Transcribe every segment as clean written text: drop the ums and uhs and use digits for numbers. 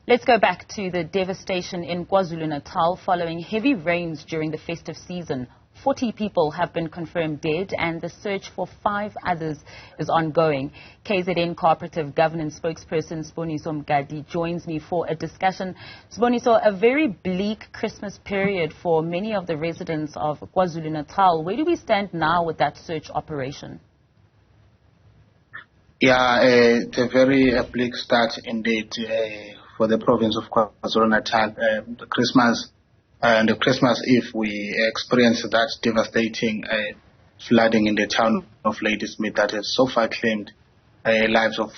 Let's go back to the devastation in KwaZulu-Natal following heavy rains during the festive season. 40 people have been confirmed dead and the search for 5 others is ongoing. KZN Cooperative Governance Spokesperson Siboniso Mngadi joins me for a discussion. Siboniso, a very bleak Christmas period for many of the residents of KwaZulu-Natal. Where do we stand now with that search operation? Yeah, it's a very bleak start indeed for the province of KwaZulu-Natal. The Christmas Eve, we experienced that devastating flooding in the town of Ladysmith that has so far claimed lives of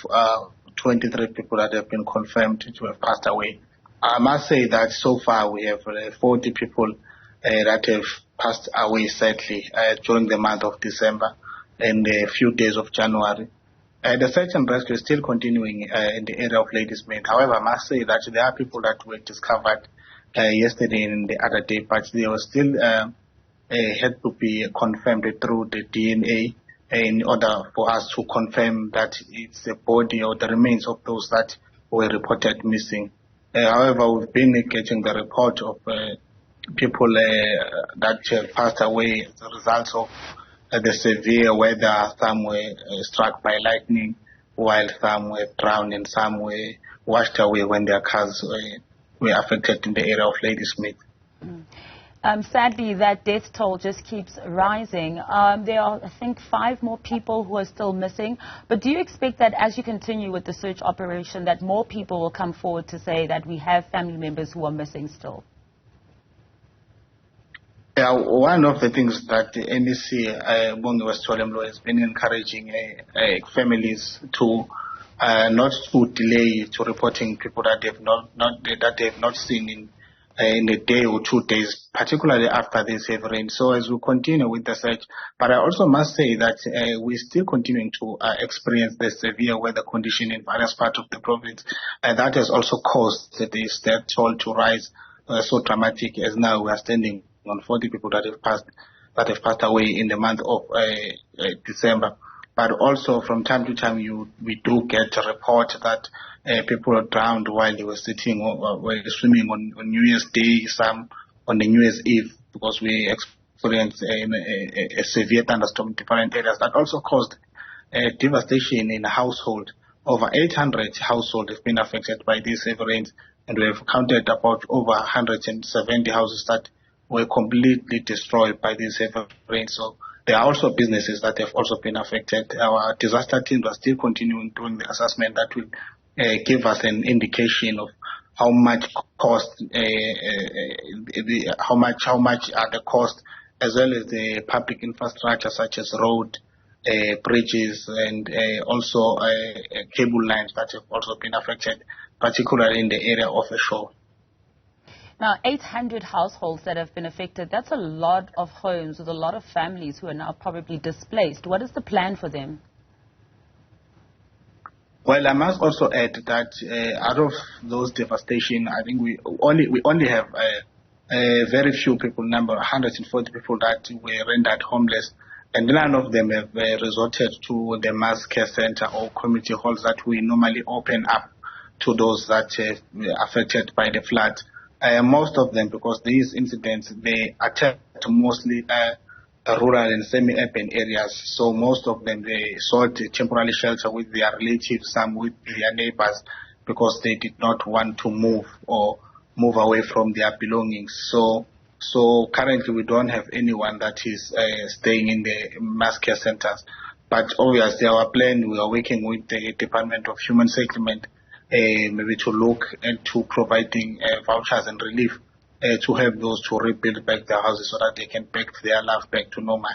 23 people that have been confirmed to have passed away. I must say that so far we have 40 people that have passed away sadly during the month of December and a few days of January. The search and rescue is still continuing in the area of Ladysmith. However, I must say that there are people that were discovered yesterday and the other day, but they were still had to be confirmed through the DNA in order for us to confirm that it's the body or the remains of those that were reported missing. However, we've been getting the report of people that have passed away as a result of the severe weather. Some were struck by lightning, while some were drowned and some were washed away when their cars were affected in the area of Ladysmith. Sadly, that death toll just keeps rising. There are, I think, 5 more people who are still missing. But do you expect that as you continue with the search operation, that more people will come forward to say that we have family members who are missing still? Yeah, one of the things that the NEC, Bongi Westwalemlo, has been encouraging families to not to delay to reporting people that they have not seen in a day or 2 days, particularly after this heavy rain. So as we continue with the search, but I also must say that we're still continuing to experience the severe weather condition in various parts of the province, and that has also caused this death toll to rise so dramatic, as now we are standing on 40 people that have passed away in the month of December. But also from time to time we do get a report that people are drowned while they were sitting or were swimming on New Year's Day, some on the New Year's Eve, because we experienced a severe thunderstorm in different areas that also caused devastation in a household. Over 800 households have been affected by these heavy rains, and we have counted about over 170 houses that were completely destroyed by these heavy rains. So there are also businesses that have also been affected. Our disaster teams are still continuing doing the assessment that will give us an indication of how much cost, how much are the cost, as well as the public infrastructure such as road, bridges, and also cable lines that have also been affected, particularly in the area of the shore. Now, 800 households that have been affected, that's a lot of homes with a lot of families who are now probably displaced. What is the plan for them? Well, I must also add that out of those devastation, I think we only have a very few people, 140 people that were rendered homeless, and none of them have resorted to the mass care center or community halls that we normally open up to those that were affected by the flood. Most of them, because these incidents, they attack mostly rural and semi-urban areas. So most of them, they sought temporary shelter with their relatives, some with their neighbors, because they did not want to move away from their belongings. So currently we don't have anyone that is staying in the mass care centers. But obviously our plan, we are working with the Department of Human Settlement, maybe to look into providing vouchers and relief to help those to rebuild back their houses so that they can bring their life back to normal.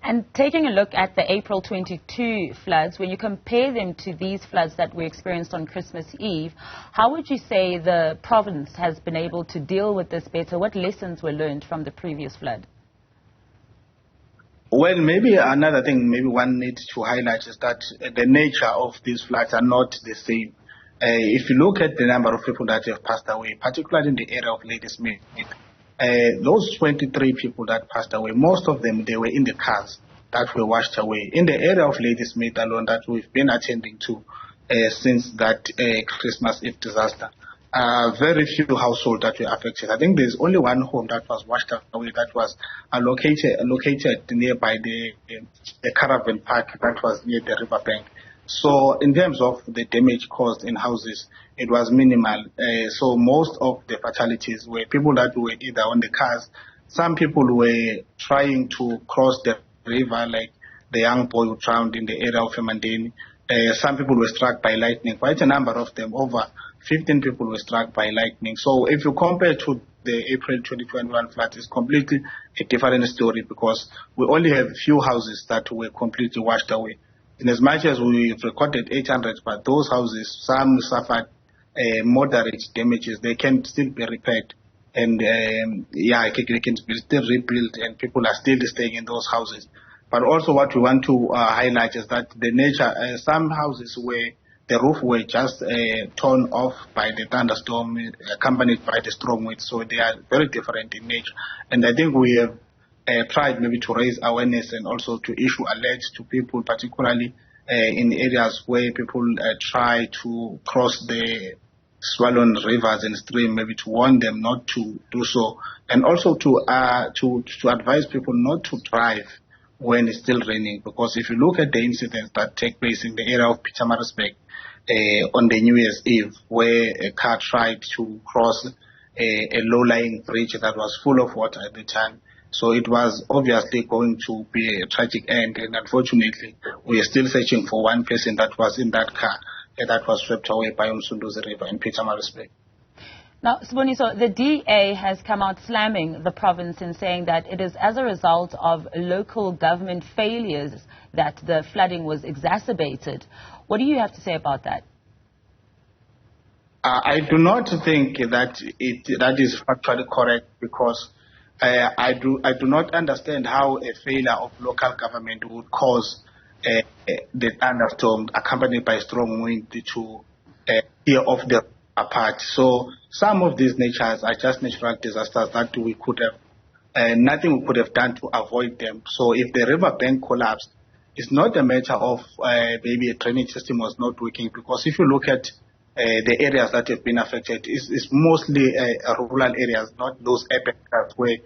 And taking a look at the April 22 floods, when you compare them to these floods that we experienced on Christmas Eve, how would you say the province has been able to deal with this better? What lessons were learned from the previous flood? Well, maybe another thing maybe one needs to highlight is that the nature of these floods are not the same. If you look at the number of people that have passed away, particularly in the area of Ladysmith, those 23 people that passed away, most of them, they were in the cars that were washed away. In the area of Ladysmith alone that we've been attending to, since that Christmas Eve disaster. Very few households that were affected. I think there's only one home that was washed away that was located nearby the caravan park that was near the riverbank. So in terms of the damage caused in houses, it was minimal. So most of the fatalities were people that were either on the cars. Some people were trying to cross the river, like the young boy who drowned in the area of Mngadi. Some people were struck by lightning. Quite a number of them, over 15 people were struck by lightning. So if you compare to the April 2021 flood, it's completely a different story because we only have few houses that were completely washed away. In as much as we've recorded 800, but those houses, some suffered moderate damages. They can still be repaired. And they can still rebuild, and people are still staying in those houses. But also what we want to highlight is that the nature, some houses where the roof were just torn off by the thunderstorm, accompanied by the strong winds, so they are very different in nature. And I think we have tried maybe to raise awareness and also to issue alerts to people, particularly in areas where people try to cross the swollen rivers and streams, maybe to warn them not to do so, and also to advise people not to drive when it's still raining, because if you look at the incidents that take place in the area of Pietermaritzburg on the New Year's Eve, where a car tried to cross a low-lying bridge that was full of water at the time, so it was obviously going to be a tragic end, and unfortunately, we are still searching for one person that was in that car that was swept away by Umsunduzi River in Pietermaritzburg. Now, Siboniso, the DA has come out slamming the province and saying that it is as a result of local government failures that the flooding was exacerbated. What do you have to say about that? I do not think that that is factually correct, because I do not understand how a failure of local government would cause the thunderstorm accompanied by strong wind to tear off the apart. So some of these natures are just natural disasters that we could have, nothing we could have done to avoid them. So if the riverbank collapsed, it's not a matter of maybe a drainage system was not working, because if you look at the areas that have been affected, it's mostly rural areas, not those urban areas where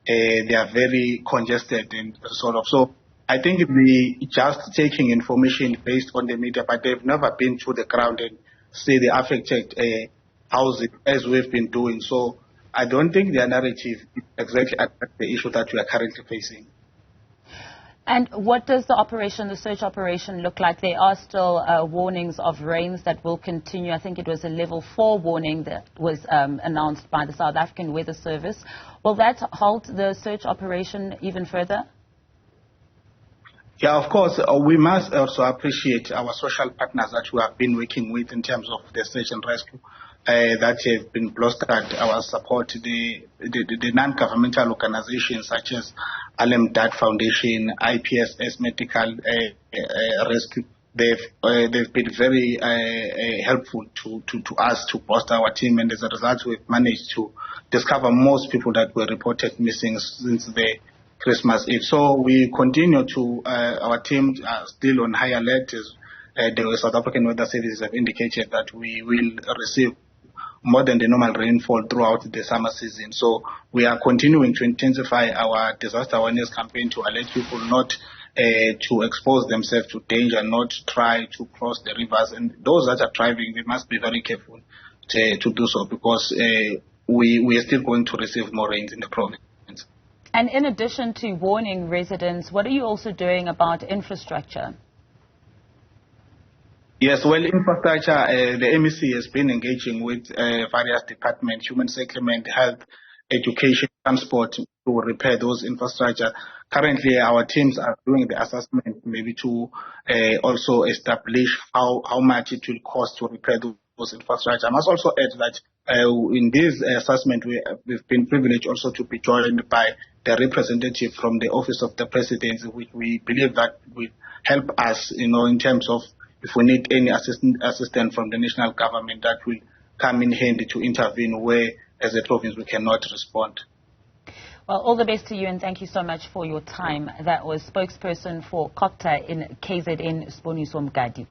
they are very congested and sort of. So I think we just taking information based on the media, but they've never been to the ground and see the affected houses as we've been doing. So I don't think their narrative exactly addresses the issue that we are currently facing. And what does the search operation look like? There are still warnings of rains that will continue. I think it was a level 4 warning that was announced by the South African Weather Service. Will that halt the search operation even further? Yeah, of course. We must also appreciate our social partners that we have been working with in terms of the search and rescue that have been bolstered our support. The non-governmental organizations such as Dad Foundation, IPSS Medical Rescue, they've been very helpful to us to bolster our team, and as a result, we've managed to discover most people that were reported missing since the Christmas Eve. So we continue to, our teams are still on high alert. The South African Weather Services have indicated that we will receive more than the normal rainfall throughout the summer season. So we are continuing to intensify our disaster awareness campaign to alert people not to expose themselves to danger, not try to cross the rivers. And those that are driving, they must be very careful to do so, because we are still going to receive more rains in the province. And in addition to warning residents, what are you also doing about infrastructure? Yes, well, infrastructure, the MEC has been engaging with various departments, human settlement, health, education, transport, to repair those infrastructure. Currently, our teams are doing the assessment, maybe to also establish how much it will cost to repair those infrastructure. I must also add that in this assessment, we've been privileged also to be joined by the representative from the Office of the President, which we believe that will help us, in terms of if we need any assistance from the national government, that will come in handy to intervene where, as a province, we cannot respond. Well, all the best to you, and thank you so much for your time. That was spokesperson for Cogta in KZN, Siboniso Mngadi.